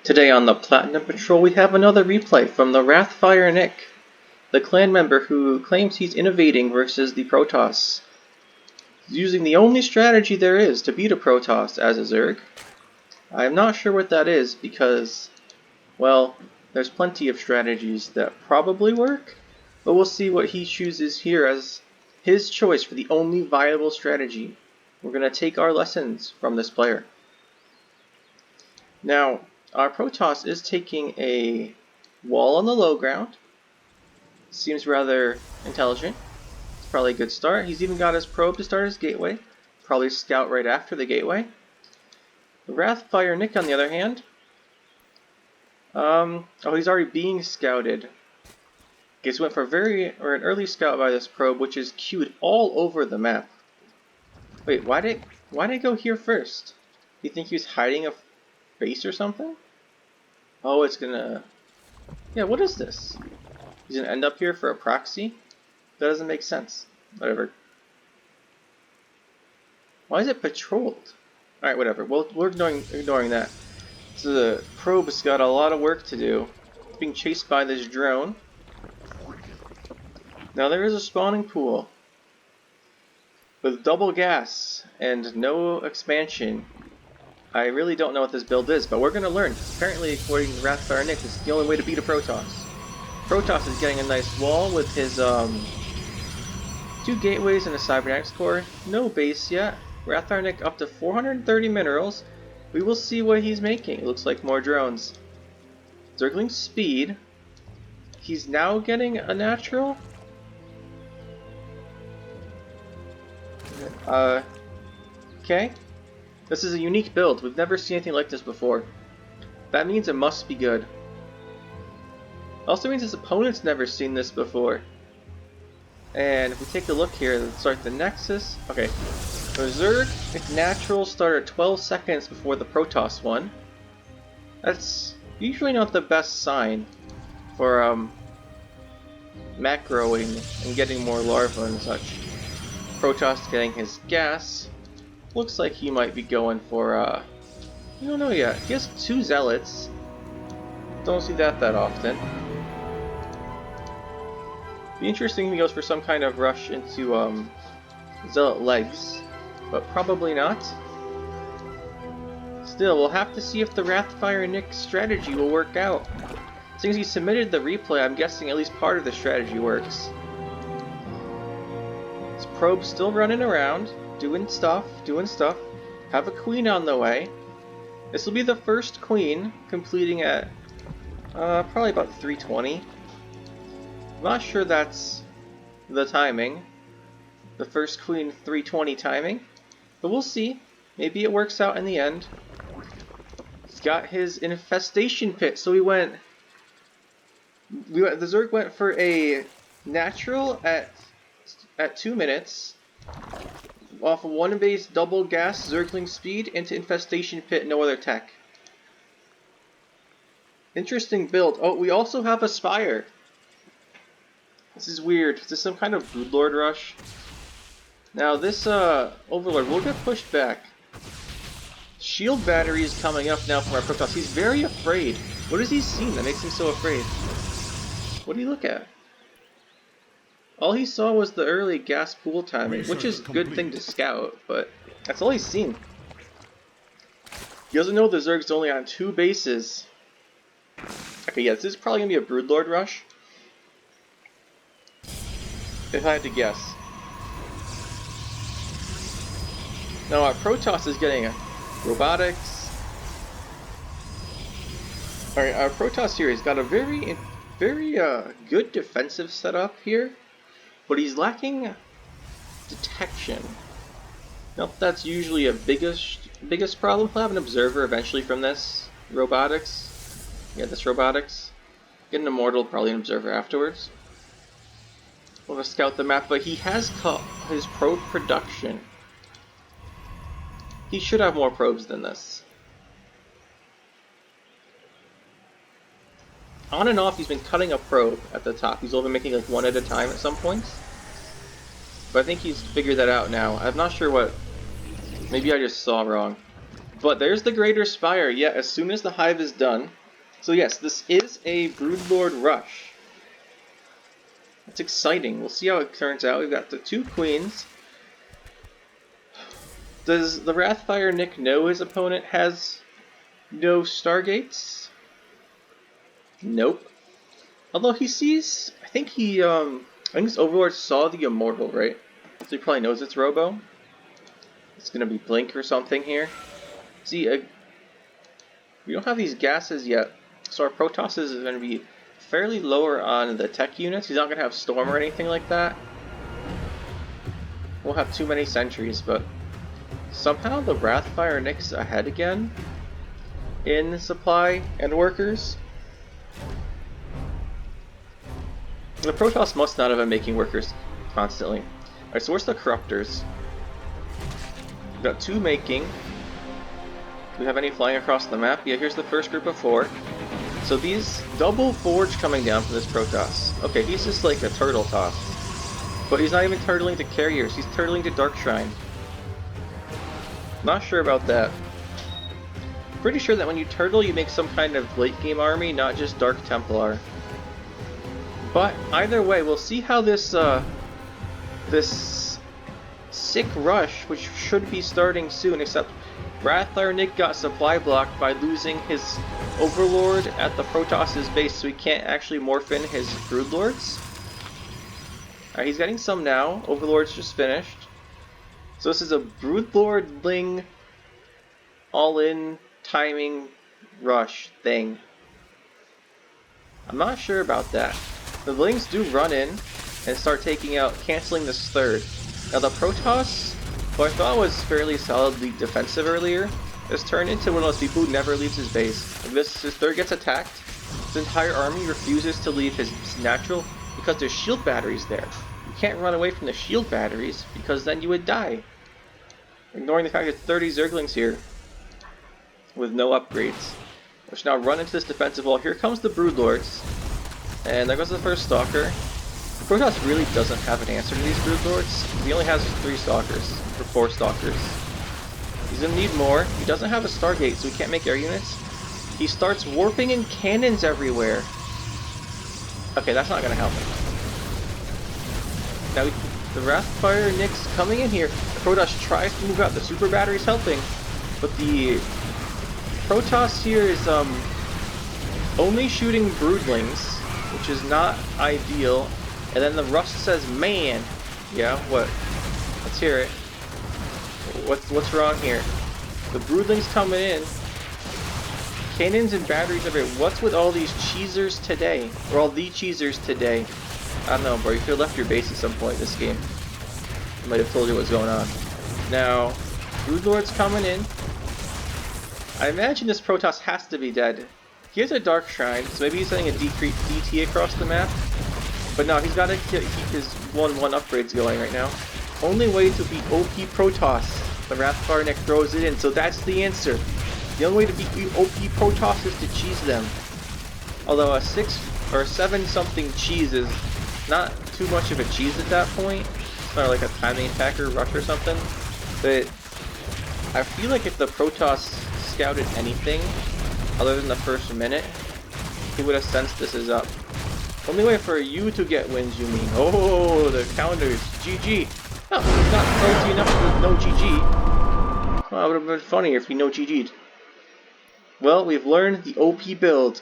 Today on the Platinum Patrol we have another replay from the RathFr Nick, the clan member who claims he's innovating versus the Protoss. He's using the only strategy there is to beat a Protoss as a Zerg. I'm not sure what that is because, well, there's plenty of strategies that probably work, but we'll see what he chooses here as his choice for the only viable strategy. We're going to take our lessons from this player. Now, our Protoss is taking a wall on the low ground. Seems rather intelligent. It's probably a good start. He's even got his probe to start his gateway. Probably scout right after the gateway. The RathFr Nick, on the other hand, he's already being scouted. Guess went for an early scout by this probe, which is queued all over the map. Wait, why did it go here first? You think he was hiding a base or something? Oh, it's gonna... Yeah, what is this? He's gonna end up here for a proxy? That doesn't make sense. Whatever. Why is it patrolled? Alright, whatever. We're ignoring that. So the probe's got a lot of work to do. It's being chased by this drone. Now there is a spawning pool with double gas and no expansion. I really don't know what this build is, but we're going to learn. Apparently, according to RathFr Nick, this is the only way to beat a Protoss. Protoss is getting a nice wall with his 2 gateways and a cybernetics core. No base yet. RathFr Nick up to 430 minerals. We will see what he's making. It looks like more drones. Zergling speed. He's now getting a natural. Okay. This is a unique build. We've never seen anything like this before. That means it must be good. Also means his opponent's never seen this before. And if we take a look here, let's start the Nexus. Okay. The Zerg natural started 12 seconds before the Protoss one. That's usually not the best sign for macroing and getting more larvae and such. Protoss getting his gas. Looks like he might be going for, we don't know yet. He has 2 zealots. Don't see that often. Be interesting if he goes for some kind of rush into, zealot legs. But probably not. Still, we'll have to see if the RathFr Nick strategy will work out. Since he submitted the replay, I'm guessing at least part of the strategy works. His probe's still running around. Doing stuff. Have a queen on the way. This will be the first queen, completing at probably about 320. I'm not sure that's the timing. The first queen 320 timing. But we'll see. Maybe it works out in the end. He's got his infestation pit, so the Zerg went for a natural at 2 minutes. Off of 1 base double gas Zergling speed into infestation pit, no other tech. Interesting build. Oh, we also have a spire. This is weird. Is this some kind of broodlord rush? Now this overlord will get pushed back. Shield battery is coming up now from our Protoss. He's very afraid. What has he seen that makes him so afraid? What do you look at? All he saw was the early gas pool timing, which is a good thing to scout, but that's all he's seen. He doesn't know the Zerg's only on 2 bases. Okay, yeah, this is probably going to be a broodlord rush. If I had to guess. Now our Protoss is getting robotics. Alright, our Protoss here, he's got a very good defensive setup here. But he's lacking detection. Now that's usually a biggest problem. He'll have an observer eventually from this robotics. Yeah, this robotics. Get an immortal, probably an observer afterwards. Want to scout the map, but he has cut his probe production. He should have more probes than this. On and off, he's been cutting a probe at the top. He's only making like 1 at a time at some points. But I think he's figured that out now. I'm not sure what... Maybe I just saw wrong. But there's the Greater Spire, yeah, as soon as the hive is done. So yes, this is a Broodlord rush. It's exciting. We'll see how it turns out. We've got the 2 queens. Does the RathFr Nick know his opponent has no Stargates? Nope. Although he sees, I think this Overlord saw the Immortal, right? So he probably knows it's Robo. It's gonna be Blink or something here. See, we don't have these gases yet, so our Protoss is gonna be fairly lower on the tech units. He's not gonna have Storm or anything like that. We'll have too many sentries, but somehow the RathFr Nick's ahead again in supply and workers. The Protoss must not have been making workers constantly. Alright, so where's the Corruptors? We've got 2 making. Do we have any flying across the map? Yeah, here's the first group of 4. So these double forge coming down from this Protoss. Okay, he's just like a turtle toss. But he's not even turtling to carriers, he's turtling to Dark Shrine. Not sure about that. Pretty sure that when you turtle you make some kind of late game army, not just Dark Templar. But either way, we'll see how this this sick rush, which should be starting soon, except RathFr Nick got supply blocked by losing his Overlord at the Protoss's base, so he can't actually morph in his Broodlords. Alright, he's getting some now. Overlord's just finished. So this is a Broodlord Ling all-in timing rush thing. I'm not sure about that. The Lings do run in and start taking out, canceling this third. Now the Protoss, who I thought was fairly solidly defensive earlier, has turned into one of those people who never leaves his base. If his third gets attacked, his entire army refuses to leave his natural because there's shield batteries there. You can't run away from the shield batteries because then you would die. Ignoring the fact that 30 Zerglings here with no upgrades, which now run into this defensive wall. Here comes the Broodlords. And there goes the first Stalker. Protoss really doesn't have an answer to these Broodlords. He only has 3 Stalkers, or 4 Stalkers. He's gonna need more. He doesn't have a Stargate, so he can't make air units. He starts warping in cannons everywhere. Okay, that's not gonna help him. Now, the RathFr Nick's coming in here. The Protoss tries to move out. The super battery's helping, but the Protoss here is only shooting Broodlings, which is not ideal. And then the Rust says, "Man, yeah, what? Let's hear it. What's wrong here? The Broodlings coming in, cannons and batteries everywhere. What's with all these cheesers today, or all the cheesers today? I don't know, bro. You could have left your base at some point in this game. I might have told you what's going on. Now, Broodlord's coming in. I imagine this Protoss has to be dead. He has a Dark Shrine, so maybe he's sending a DT across the map. But no, he's got to keep his 1-1 upgrades going right now. Only way to beat OP Protoss, the RathFr Nick throws it in, so that's the answer. The only way to beat OP Protoss is to cheese them. Although a 6 or 7 something cheese is not too much of a cheese at that point. It's not like a timing attack or rush or something. But I feel like if the Protoss scouted anything other than the first minute, he would have sensed this is up. Only way for you to get wins, you mean? Oh, the counters. GG. Oh, he's not salty enough with no GG. Well, it would have been funnier if he no GG'd. Well, we've learned the OP build.